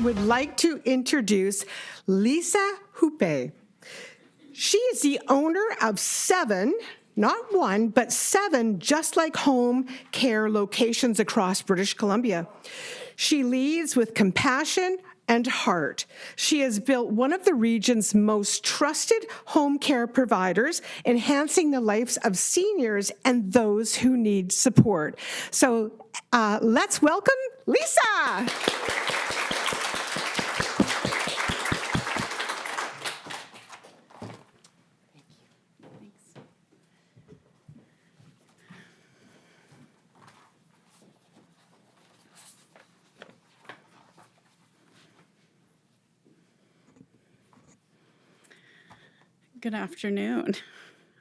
would like to introduce Lisa Huppee. She is the owner of 7, not 1, but 7 Just Like Home care locations across British Columbia. She leads with compassion and heart. She has built one of the region's most trusted home care providers, enhancing the lives of seniors and those who need support. So let's welcome Lisa. Good afternoon.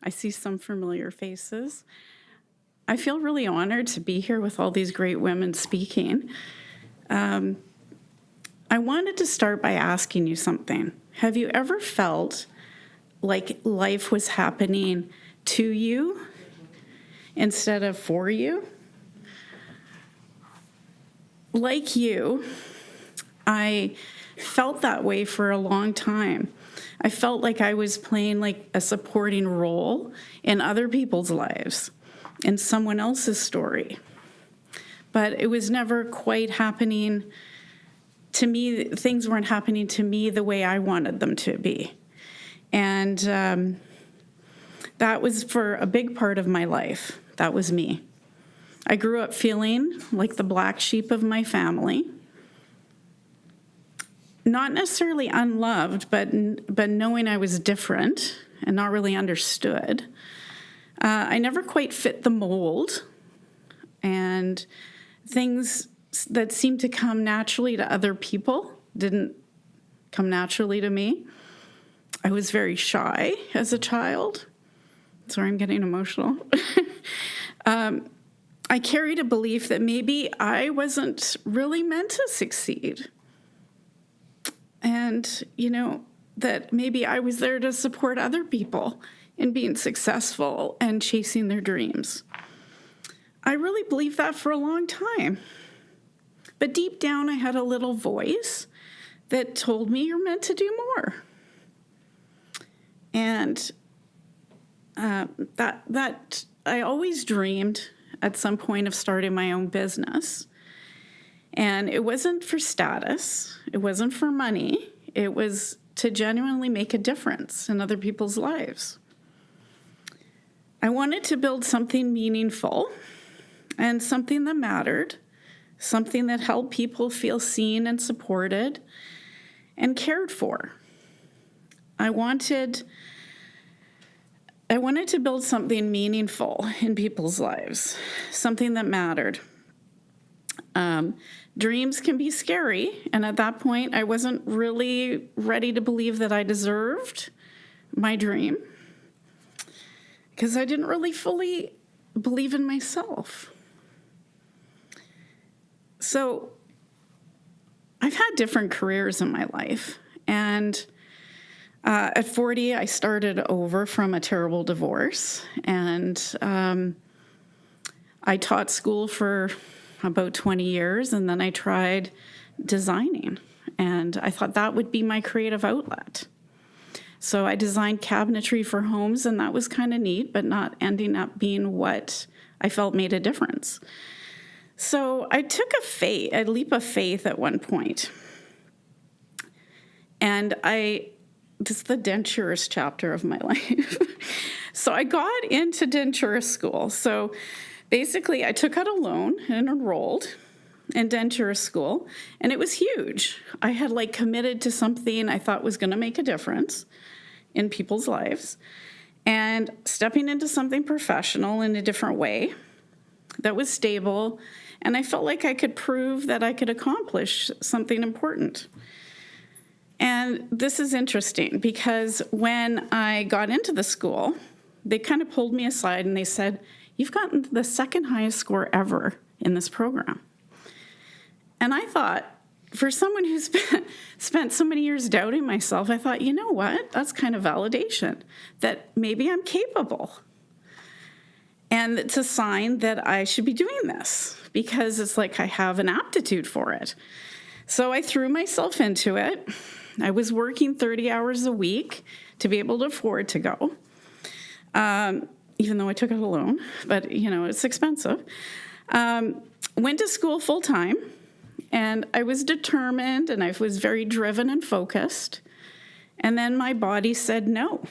I see some familiar faces. I feel really honored to be here with all these great women speaking. I wanted to start by asking you something. Have you ever felt like life was happening to you instead of for you? Like you, I felt that way for a long time. I felt like I was playing like a supporting role in other people's lives, in someone else's story. But it was never quite happening to me. Things weren't happening to me the way I wanted them to be. And that was for a big part of my life. That was me. I grew up feeling like the black sheep of my family. Not necessarily unloved, but knowing I was different and not really understood. I never quite fit the mold, and things that seemed to come naturally to other people didn't come naturally to me. I was very shy as a child. Sorry, I'm getting emotional. I carried a belief that maybe I wasn't really meant to succeed. And, that maybe I was there to support other people in being successful and chasing their dreams. I really believed that for a long time. But deep down, I had a little voice that told me you're meant to do more. And that I always dreamed at some point of starting my own business. And it wasn't for status, it wasn't for money, it was to genuinely make a difference in other people's lives. I wanted to build something meaningful and something that mattered, something that helped people feel seen and supported and cared for. I wanted to build something meaningful in people's lives, something that mattered. Dreams can be scary, and at that point, I wasn't really ready to believe that I deserved my dream because I didn't really fully believe in myself. So I've had different careers in my life, and at 40, I started over from a terrible divorce, and I taught school for about 20 years, and then I tried designing, and I thought that would be my creative outlet. So I designed cabinetry for homes, and that was kind of neat, but not ending up being what I felt made a difference. So I took a leap of faith at one point, and this is the denturist chapter of my life. So I got into denturist school. So basically, I took out a loan and enrolled in denturist school, and it was huge. I had committed to something I thought was going to make a difference in people's lives, and stepping into something professional in a different way that was stable, and I felt like I could prove that I could accomplish something important. And this is interesting because when I got into the school, they kind of pulled me aside and they said, "You've gotten the second highest score ever in this program." And I thought, for someone who's spent so many years doubting myself, I thought, you know what? That's kind of validation that maybe I'm capable. And it's a sign that I should be doing this because it's like I have an aptitude for it. So I threw myself into it. I was working 30 hours a week to be able to afford to go, even though I took out a loan, but, it's expensive. Went to school full time, and I was determined, and I was very driven and focused. And then my body said no.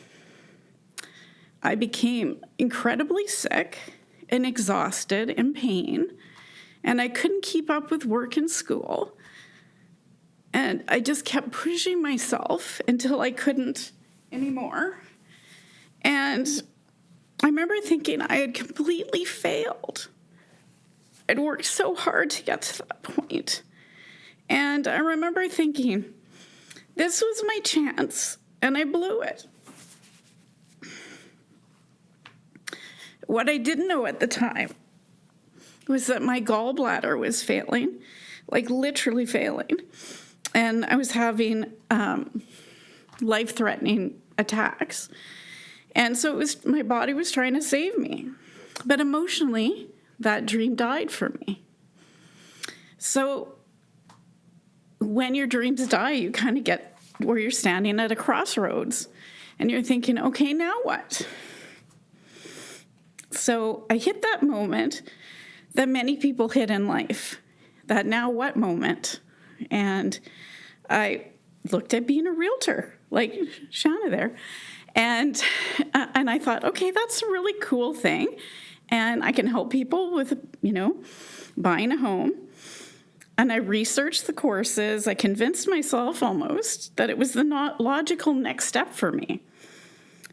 I became incredibly sick and exhausted, in pain, and I couldn't keep up with work and school. And I just kept pushing myself until I couldn't anymore. And I remember thinking I had completely failed. I'd worked so hard to get to that point. And I remember thinking, this was my chance, and I blew it. What I didn't know at the time was that my gallbladder was failing, like literally failing. And I was having life-threatening attacks. And so my body was trying to save me. But emotionally, that dream died for me. So when your dreams die, you kind of get where you're standing at a crossroads. And you're thinking, okay, now what? So I hit that moment that many people hit in life, that now what moment. And I looked at being a realtor, like Shanna there. And I thought, okay, that's a really cool thing. And I can help people with, buying a home. And I researched the courses. I convinced myself almost that it was the logical next step for me.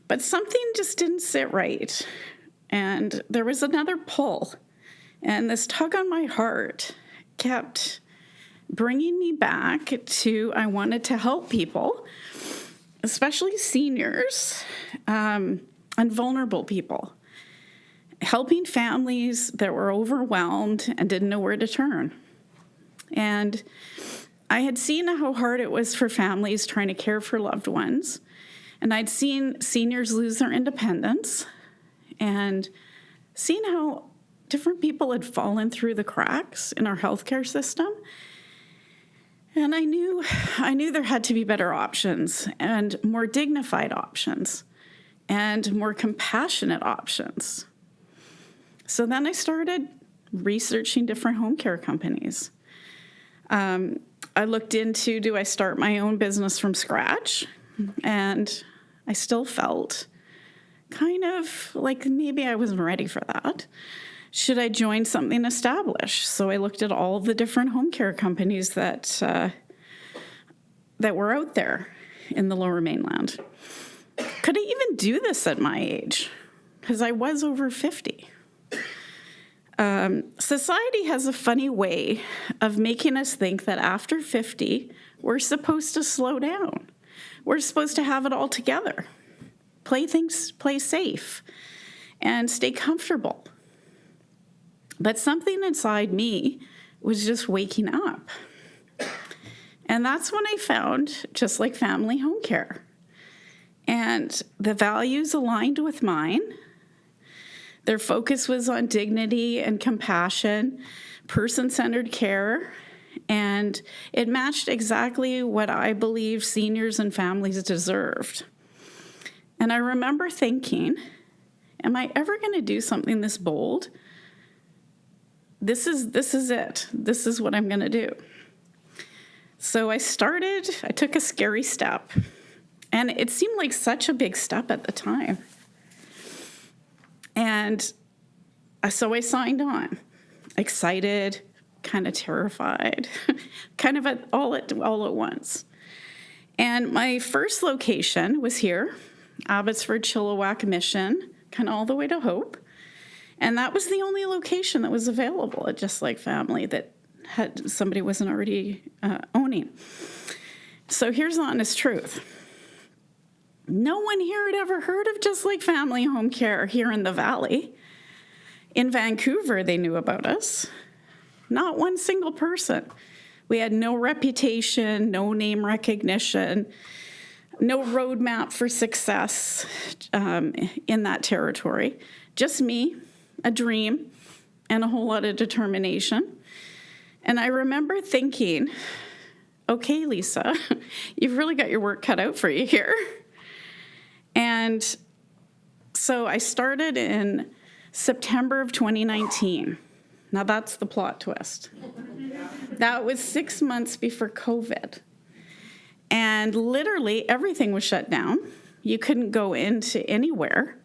But something just didn't sit right. And there was another pull. And this tug on my heart kept bringing me back to, I wanted to help people, especially seniors and vulnerable people, helping families that were overwhelmed and didn't know where to turn. And I had seen how hard it was for families trying to care for loved ones, and I'd seen seniors lose their independence, and seen how different people had fallen through the cracks in our healthcare system. And I knew there had to be better options, and more dignified options, and more compassionate options. So then I started researching different home care companies. I looked into, do I start my own business from scratch? And I still felt kind of like maybe I wasn't ready for that. Should I join something established? So I looked at all of the different home care companies that were out there in the Lower Mainland. Could I even do this at my age? Because I was over 50. Society has a funny way of making us think that after 50, we're supposed to slow down. We're supposed to have it all together, play safe, and stay comfortable. But something inside me was just waking up. And that's when I found Just Like Family Home Care. And the values aligned with mine. Their focus was on dignity and compassion, person-centered care, and it matched exactly what I believe seniors and families deserved. And I remember thinking, am I ever going to do something this bold? This is it. This is what I'm going to do. So I took a scary step, and it seemed like such a big step at the time. And so I signed on, excited, kind of terrified, kind of all at once. And my first location was here, Abbotsford, Chilliwack, Mission, kind of all the way to Hope. And that was the only location that was available at Just Like Family that somebody wasn't already owning. So here's the honest truth. No one here had ever heard of Just Like Family Home Care here in the Valley. In Vancouver, they knew about us. Not one single person. We had no reputation, no name recognition, no roadmap for success in that territory. Just me, a dream, and a whole lot of determination. And I remember thinking, okay, Lisa, you've really got your work cut out for you here. And so I started in September of 2019. Now that's the plot twist. That was 6 months before COVID. And literally everything was shut down. You couldn't go into anywhere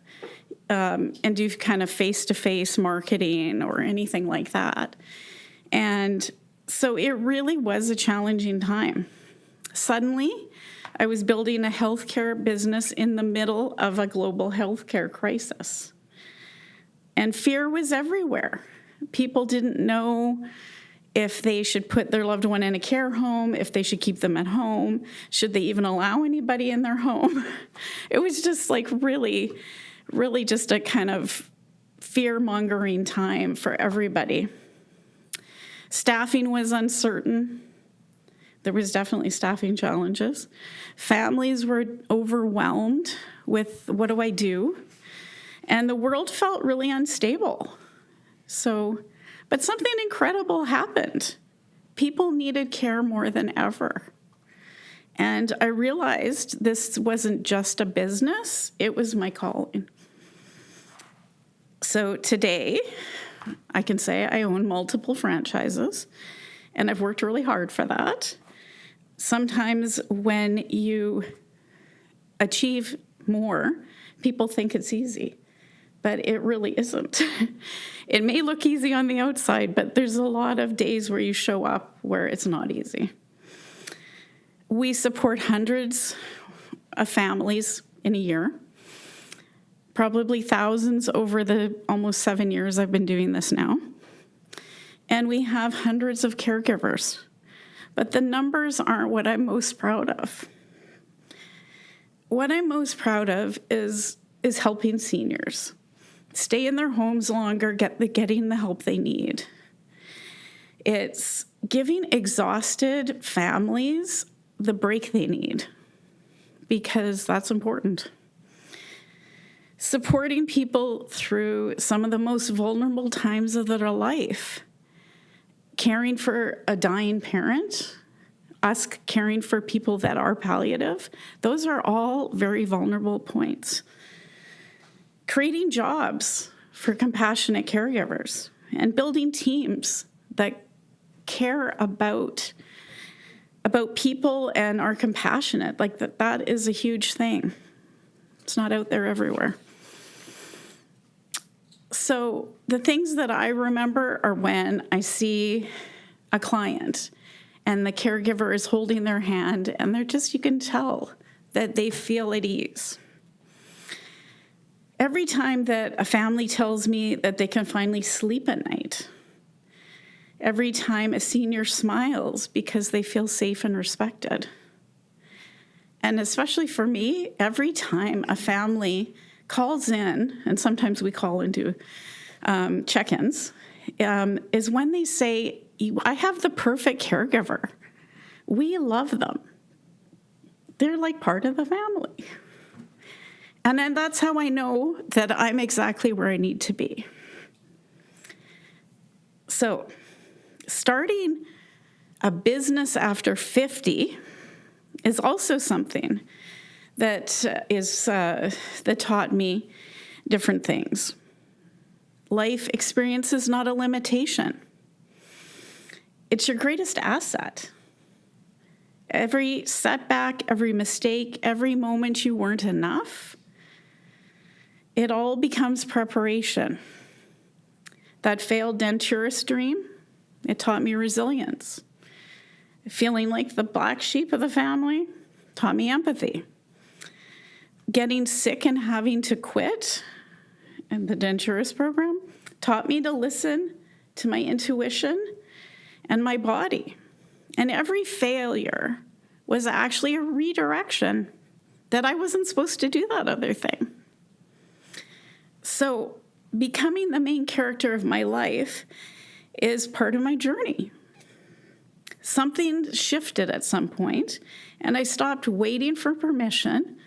and do kind of face-to-face marketing or anything like that. And so it really was a challenging time. Suddenly, I was building a healthcare business in the middle of a global healthcare crisis. And fear was everywhere. People didn't know if they should put their loved one in a care home, if they should keep them at home, should they even allow anybody in their home? It was just like really just a kind of fear-mongering time for everybody. Staffing was uncertain. There was definitely staffing challenges. Families were overwhelmed with, what do I do? And the world felt really unstable. But something incredible happened. People needed care more than ever. And I realized this wasn't just a business, it was my calling. So today, I can say I own multiple franchises, and I've worked really hard for that. Sometimes when you achieve more, people think it's easy, but it really isn't. It may look easy on the outside, but there's a lot of days where you show up where it's not easy. We support hundreds of families in a year, probably thousands over the almost 7 years I've been doing this now. And we have hundreds of caregivers. But the numbers aren't what I'm most proud of. What I'm most proud of is helping seniors stay in their homes longer, getting the help they need. It's giving exhausted families the break they need, because that's important. Supporting people through some of the most vulnerable times of their life. Caring for a dying parent, us caring for people that are palliative, those are all very vulnerable points. Creating jobs for compassionate caregivers and building teams that care about people and are compassionate, like that is a huge thing. It's not out there everywhere. So the things that I remember are when I see a client and the caregiver is holding their hand and you can tell that they feel at ease. Every time that a family tells me that they can finally sleep at night. Every time a senior smiles because they feel safe and respected. And especially for me, every time a family calls in, and sometimes we call into check-ins, is when they say, I have the perfect caregiver. We love them. They're like part of the family. And then that's how I know that I'm exactly where I need to be. So, starting a business after 50 is also something that taught me different things. Life experience is not a limitation. It's your greatest asset. Every setback, every mistake, every moment you weren't enough, it all becomes preparation. That failed denturist dream, it taught me resilience. Feeling like the black sheep of the family taught me empathy. Getting sick and having to quit in the denturist program taught me to listen to my intuition and my body. And every failure was actually a redirection that I wasn't supposed to do that other thing. So becoming the main character of my life is part of my journey. Something shifted at some point, and I stopped waiting for permission.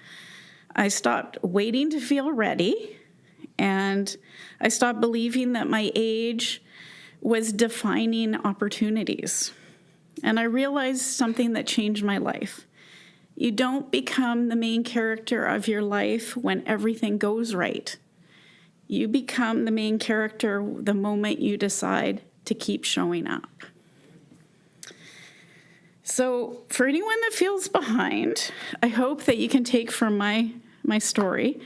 I stopped waiting to feel ready, and I stopped believing that my age was defining opportunities. and I realized something that changed my life. You don't become the main character of your life when everything goes right. You become the main character the moment you decide to keep showing up. So for anyone that feels behind, I hope that you can take from my story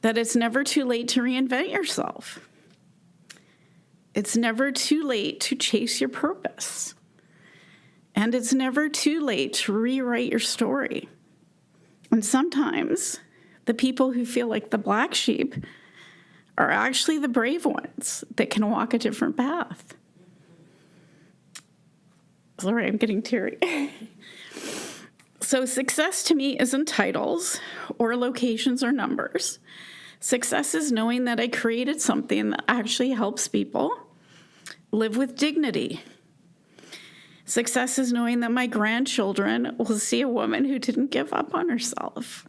that it's never too late to reinvent yourself. It's never too late to chase your purpose. And it's never too late to rewrite your story. And sometimes the people who feel like the black sheep are actually the brave ones that can walk a different path. Sorry, I'm getting teary. So success to me isn't titles or locations or numbers. Success is knowing that I created something that actually helps people live with dignity. Success is knowing that my grandchildren will see a woman who didn't give up on herself.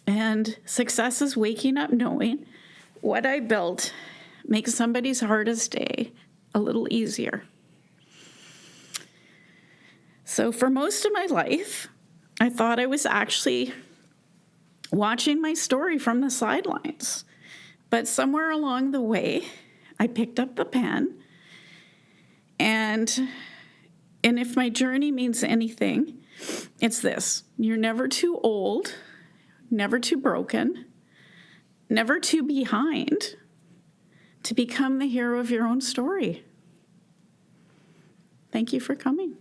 And success is waking up knowing what I built makes somebody's hardest day a little easier. So for most of my life, I thought I was actually watching my story from the sidelines. But somewhere along the way, I picked up the pen, and if my journey means anything, it's this: you're never too old, never too broken, never too behind to become the hero of your own story. Thank you for coming.